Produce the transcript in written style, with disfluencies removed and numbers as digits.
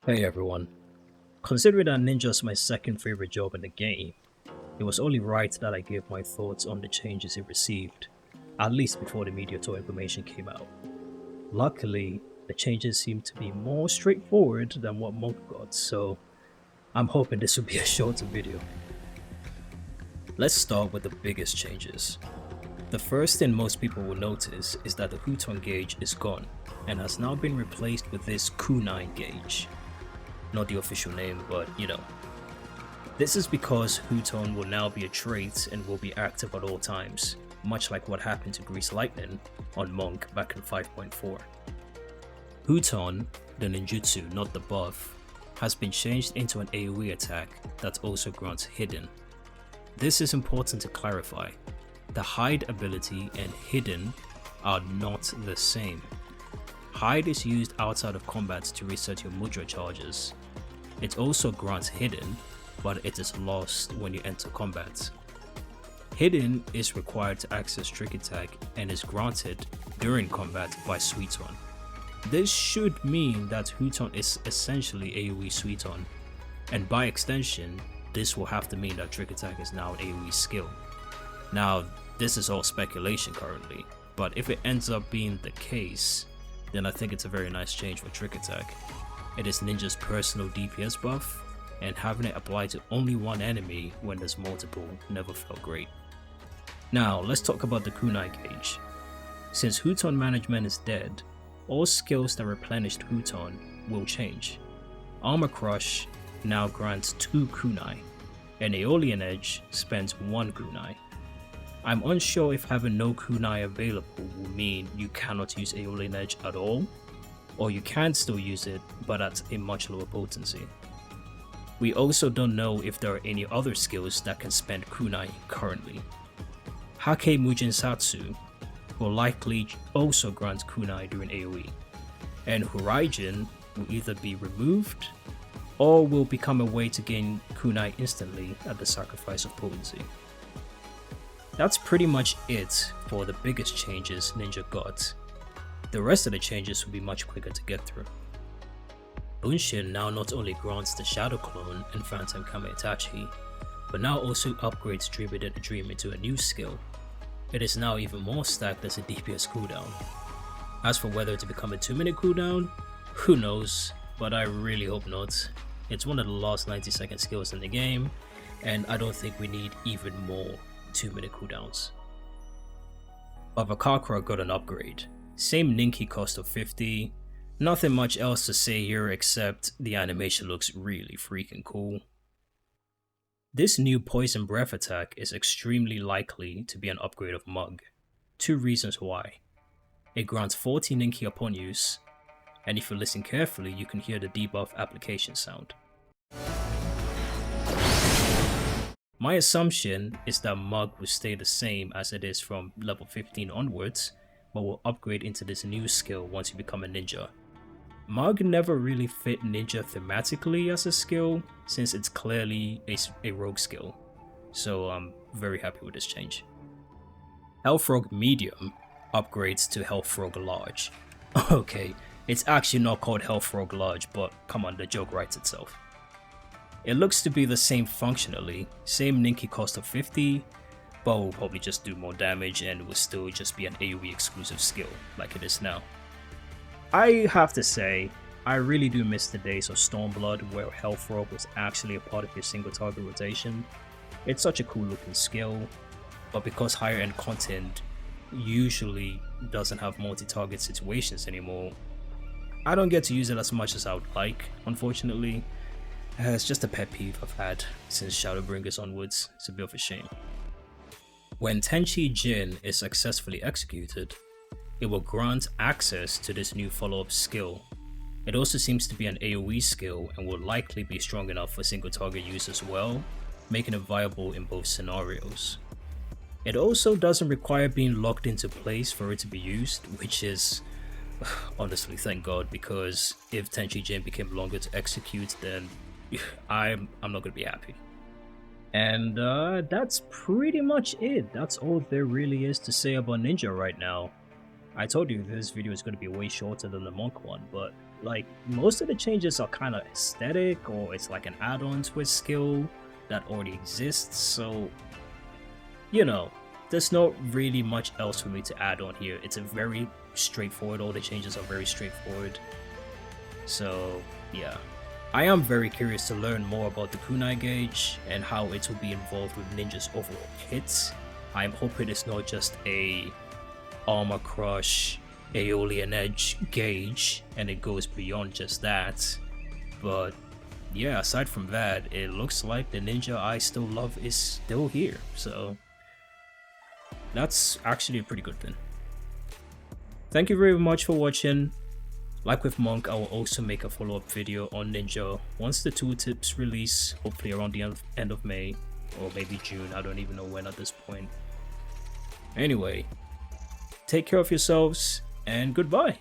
Hey everyone. Considering that Ninja is my second favorite job in the game, it was only right that I gave my thoughts on the changes it received, at least before the Media Tour information came out. Luckily, the changes seem to be more straightforward than what Monk got, so I'm hoping this will be a shorter video. Let's start with the biggest changes. The first thing most people will notice is that the Huton gauge is gone and has now been replaced with this Kunai gauge. Not the official name, but you know. This is because Huton will now be a trait and will be active at all times, much like what happened to Grease Lightning on Monk back in 5.4. Huton, the ninjutsu, not the buff, has been changed into an AoE attack that also grants Hidden. This is important to clarify. The Hide ability and Hidden are not the same. Hide is used outside of combat to reset your mudra charges. It also grants Hidden, but it is lost when you enter combat. Hidden is required to access Trick Attack and is granted during combat by Suiton. This should mean that Huton is essentially AoE Suiton, and by extension, this will have to mean that Trick Attack is now an AoE skill. Now, this is all speculation currently, but if it ends up being the case, then I think it's a very nice change for Trick Attack. It is Ninja's personal DPS buff, and having it apply to only one enemy when there's multiple never felt great. Now, let's talk about the Kunai gauge. Since Huton management is dead, all skills that replenished Huton will change. Armor Crush now grants 2 Kunai, and Aeolian Edge spends 1 Kunai. I'm unsure if having no Kunai available will mean you cannot use Aeolian Edge at all, or you can still use it but at a much lower potency. We also don't know if there are any other skills that can spend Kunai currently. Hake Mujin Satsu will likely also grant Kunai during AoE, and Horizon will either be removed or will become a way to gain Kunai instantly at the sacrifice of potency. That's pretty much it for the biggest changes Ninja got. The rest of the changes will be much quicker to get through. Bunshin now not only grants the Shadow Clone and Phantom Kame Itachi, but now also upgrades Dream Within a Dream into a new skill. It is now even more stacked as a DPS cooldown. As for whether to become a 2-minute cooldown, who knows, but I really hope not. It's one of the last 90-second skills in the game, and I don't think we need even more 2-minute cooldowns. Bhavacakra got an upgrade. Same Ninki cost of 50, nothing much else to say here except the animation looks really freaking cool. This new Poison Breath attack is extremely likely to be an upgrade of Mug. 2 reasons why. It grants 40 Ninki upon use, and if you listen carefully you can hear the debuff application sound. My assumption is that Mug will stay the same as it is from level 15 onwards, but will upgrade into this new skill once you become a ninja. Mug never really fit ninja thematically as a skill, since it's clearly a rogue skill, so I'm very happy with this change. Hellfrog Medium upgrades to Hellfrog Large. Okay, it's actually not called Hellfrog Large, but come on, the joke writes itself. It looks to be the same functionally, same Ninki cost of 50, but will probably just do more damage and will still just be an AoE exclusive skill like it is now. I have to say, I really do miss the days of Stormblood where Hellfrog was actually a part of your single target rotation. It's such a cool looking skill, but because higher end content usually doesn't have multi-target situations anymore, I don't get to use it as much as I would like, unfortunately. It's just a pet peeve I've had since Shadowbringers onwards. It's a bit of a shame. When Chi Jin is successfully executed, it will grant access to this new follow-up skill. It also seems to be an AoE skill and will likely be strong enough for single target use as well, making it viable in both scenarios. It also doesn't require being locked into place for it to be used, which is honestly thank God, because if Chi Jin became longer to execute, then I'm not going to be happy. And that's pretty much it. That's all there really is to say about Ninja right now. I told you this video is going to be way shorter than the Monk one, but Like, most of the changes are kind of aesthetic, or it's like an add-on to a skill that already exists, so, you know, there's not really much else for me to add on here. It's a very straightforward, all the changes are very straightforward. So, yeah. I am very curious to learn more about the Kunai gauge and how it will be involved with Ninja's overall kits. I'm hoping it's not just a Armor Crush, Aeolian Edge gauge, and it goes beyond just that. But yeah, aside from that, it looks like the ninja I still love is still here, so that's actually a pretty good thing. Thank you very much for watching. Like with Monk, I will also make a follow-up video on Ninja once the tooltips release, hopefully around the end of May, or maybe June, I don't even know when at this point. Anyway, take care of yourselves, and goodbye!